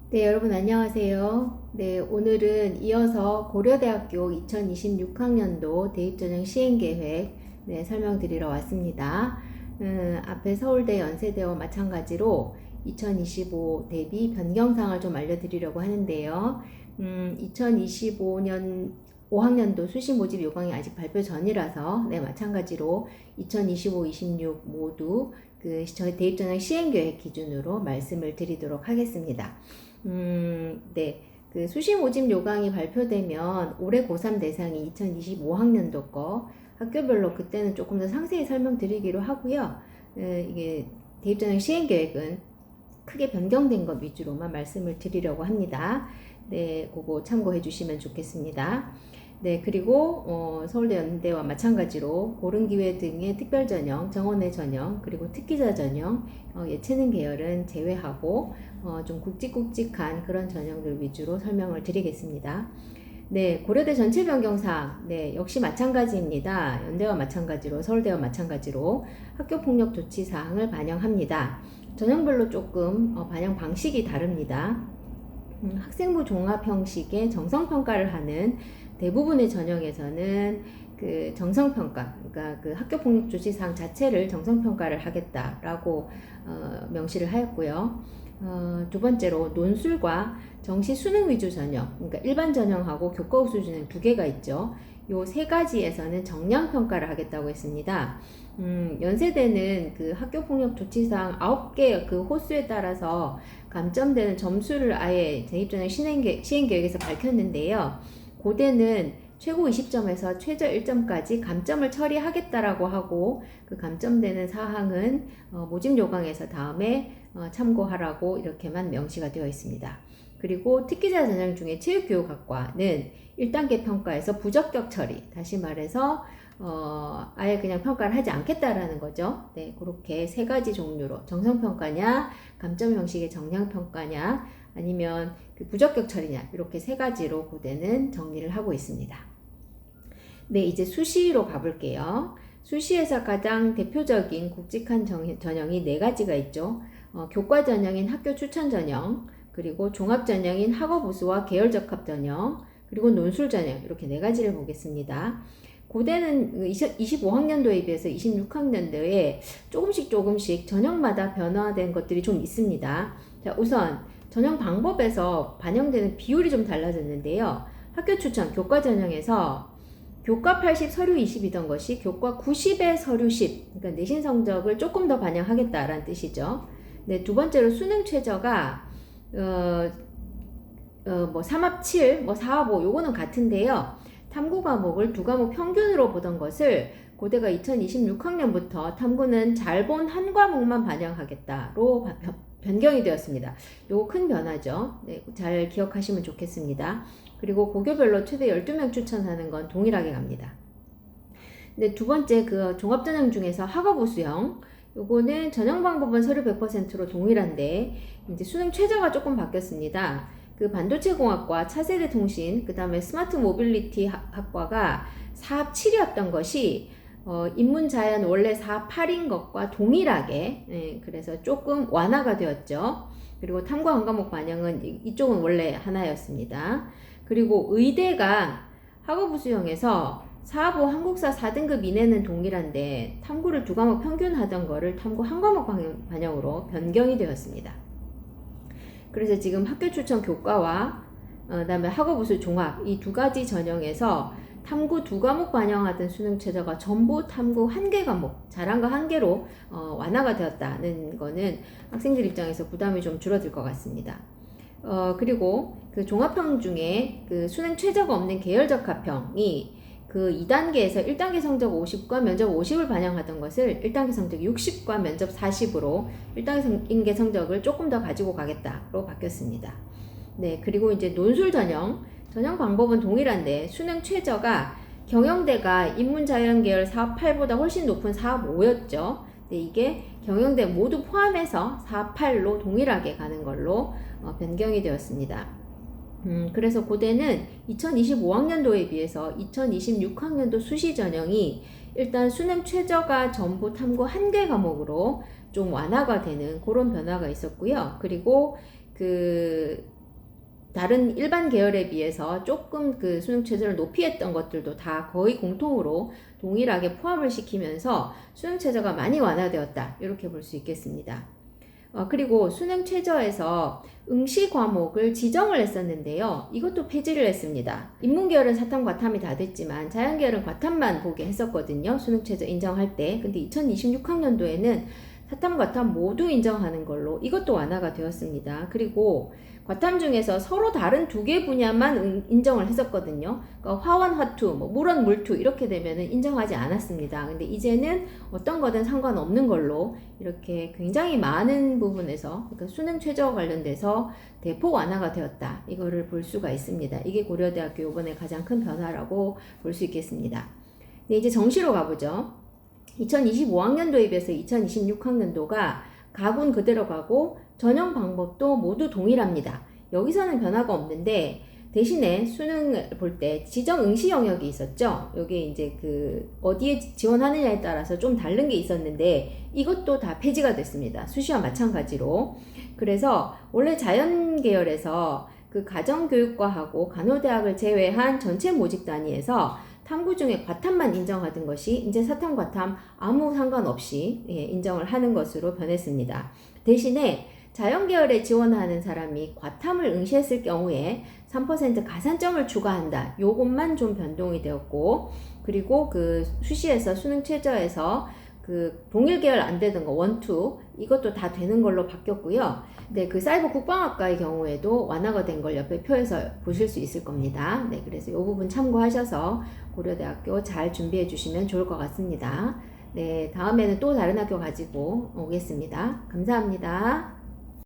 네, 여러분 안녕하세요. 네, 오늘은 이어서 고려대학교 2026학년도 대입전형 시행계획 설명드리러 왔습니다. 앞에 서울대, 연세대와 마찬가지로 2025 대비 변경사항을 좀 알려드리려고 하는데요. 2025년 5학년도 수시 모집 요강이 아직 발표 전이라서 마찬가지로 2025, 26 모두 저희 대입전형 시행계획 기준으로 말씀을 드리도록 하겠습니다. 수시 모집 요강이 발표되면 올해 고3 대상이 2025학년도 거 학교별로 그때는 조금 더 상세히 설명드리기로 하고요. 이게 대입전형 시행계획은 크게 변경된 것 위주로만 말씀을 드리려고 합니다. 네, 그거 참고해 주시면 좋겠습니다. 네, 그리고 서울대 연대와 마찬가지로 고른기회 등의 특별전형, 정원외 전형, 그리고 특기자 전형, 예체능 계열은 제외하고 좀 굵직굵직한 그런 전형들 위주로 설명을 드리겠습니다. 네, 고려대 전체 변경사항, 역시 마찬가지입니다. 연대와 마찬가지로, 서울대와 마찬가지로 학교폭력 조치 사항을 반영합니다. 전형별로 조금 반영 방식이 다릅니다. 학생부 종합 형식의 정성평가를 하는 대부분의 전형에서는 그 정성평가, 그러니까 그 학교폭력 조치 사항 자체를 정성평가를 하겠다라고 명시를 하였고요. 두 번째로 논술과 정시 수능 위주 전형, 그러니까 일반 전형하고 교과 우수 전형 두 개가 있죠. 요 세 가지에서는 정량 평가를 하겠다고 했습니다. 연세대는 그 학교폭력 조치사항 9개 그 호수에 따라서 감점되는 점수를 아예 대입전형 시행계획에서 밝혔는데요. 고대는 최고 20점에서 최저 1점까지 감점을 처리하겠다라고 하고 그 감점되는 사항은 모집 요강에서 다음에 참고하라고 이렇게만 명시가 되어 있습니다. 그리고 특기자 전형 중에 체육교육학과는 1단계 평가에서 부적격 처리, 다시 말해서 아예 그냥 평가를 하지 않겠다라는 거죠. 네, 그렇게 세 가지 종류로 정성평가냐, 감점 형식의 정량평가냐, 아니면 그 부적격 처리냐, 이렇게 세 가지로 고대는 정리를 하고 있습니다. 네, 이제 수시로 가볼게요. 수시에서 가장 대표적인 굵직한 전형이 네 가지가 있죠. 교과 전형인 학교 추천 전형, 그리고 종합 전형인 학업 우수와 계열 적합 전형, 그리고 논술 전형, 이렇게 네 가지를 보겠습니다. 고대는 25학년도에 비해서 26학년도에 조금씩 전형마다 변화된 것들이 좀 있습니다. 자, 우선 전형 방법에서 반영되는 비율이 좀 달라졌는데요. 학교 추천, 교과 전형에서 교과 80, 서류 20이던 것이 교과 90에 서류 10, 그러니까 내신 성적을 조금 더 반영하겠다라는 뜻이죠. 네, 두 번째로 수능 최저가 뭐 3합 7, 뭐 4합 5, 요거는 같은데요. 탐구 과목을 두 과목 평균으로 보던 것을 고대가 2026학년부터 탐구는 잘 본 한 과목만 반영하겠다로 변경이 되었습니다. 요거 큰 변화죠. 네, 잘 기억하시면 좋겠습니다. 그리고 고교별로 최대 12명 추천하는 건 동일하게 갑니다. 네, 두 번째 그 종합전형 중에서 학업 우수형, 요거는 전형 방법은 서류 100%로 동일한데 이제 수능 최저가 조금 바뀌었습니다. 그 반도체공학과, 차세대 통신, 그 다음에 스마트 모빌리티 학과가 4합 7이었던 것이 인문자연 원래 4합 8인 것과 동일하게, 그래서 조금 완화가 되었죠. 그리고 탐구 한 과목 반영은 이쪽은 원래 하나였습니다. 그리고 의대가 학업우수형에서 4부 한국사 4등급 이내는 동일한데 탐구를 두 과목 평균 하던 거를 탐구 한 과목 반영으로 변경이 되었습니다. 그래서 지금 학교 추천 교과와 그다음에 학업우수 종합 이 두 가지 전형에서 탐구 두 과목 반영하던 수능 최저가 전부 탐구 한 개 과목, 자랑과 한 개로 완화가 되었다는 거는 학생들 입장에서 부담이 좀 줄어들 것 같습니다. 그리고 그 종합형 중에 그 수능 최저가 없는 계열적 합형이 그 2단계에서 1단계 성적 50과 면접 50을 반영하던 것을 1단계 성적 60과 면접 40으로 1단계 성적을 조금 더 가지고 가겠다로 바뀌었습니다. 네, 그리고 이제 논술 전형 방법은 동일한데 수능 최저가 경영대가 인문자연 계열 4합 8보다 훨씬 높은 4합 5였죠. 네, 이게 경영대 모두 포함해서 4합 8로 동일하게 가는 걸로 변경이 되었습니다. 그래서 고대는 2025학년도에 비해서 2026학년도 수시 전형이 일단 수능 최저가 전부 탐구 한 개 과목으로 좀 완화가 되는 그런 변화가 있었고요. 그리고 그 다른 일반 계열에 비해서 조금 그 수능 최저를 높이 했던 것들도 다 거의 공통으로 동일하게 포함을 시키면서 수능 최저가 많이 완화되었다. 이렇게 볼 수 있겠습니다. 그리고 수능 최저에서 응시 과목을 지정을 했었는데요. 이것도 폐지를 했습니다. 인문계열은 사탐, 과탐이 다 됐지만 자연계열은 과탐만 보게 했었거든요. 수능 최저 인정할 때. 근데 2026학년도에는 사탐, 과탐 모두 인정하는 걸로 이것도 완화가 되었습니다. 그리고 과탐 중에서 서로 다른 두 개 분야만 인정을 했었거든요. 그러니까 화원, 화투, 물원, 물투 이렇게 되면은 인정하지 않았습니다. 근데 이제는 어떤 거든 상관없는 걸로 이렇게 굉장히 많은 부분에서 그러니까 수능 최저 관련돼서 대폭 완화가 되었다. 이거를 볼 수가 있습니다. 이게 고려대학교 이번에 가장 큰 변화라고 볼 수 있겠습니다. 네, 이제 정시로 가보죠. 2025학년도에 비해서 2026학년도가 가군 그대로 가고 전형 방법도 모두 동일합니다. 여기서는 변화가 없는데 대신에 수능을 볼 때 지정 응시 영역이 있었죠. 여기에 이제 그 어디에 지원하느냐에 따라서 좀 다른 게 있었는데 이것도 다 폐지가 됐습니다. 수시와 마찬가지로. 그래서 원래 자연 계열에서 그 가정교육과하고 간호대학을 제외한 전체 모집 단위에서 탐구 중에 과탐만 인정하던 것이 이제 사탐, 과탐 아무 상관없이 인정을 하는 것으로 변했습니다. 대신에 자연계열에 지원하는 사람이 과탐을 응시했을 경우에 3% 가산점을 추가한다. 요것만 좀 변동이 되었고, 그리고 그 수시에서 수능 최저에서 그 동일 계열 안 되던 거 원투 이것도 다 되는 걸로 바뀌었고요. 네, 그 사이버 국방학과의 경우에도 완화가 된 걸 옆에 표에서 보실 수 있을 겁니다. 네, 그래서 이 부분 참고하셔서 고려대학교 잘 준비해 주시면 좋을 것 같습니다. 네, 다음에는 또 다른 학교 가지고 오겠습니다. 감사합니다.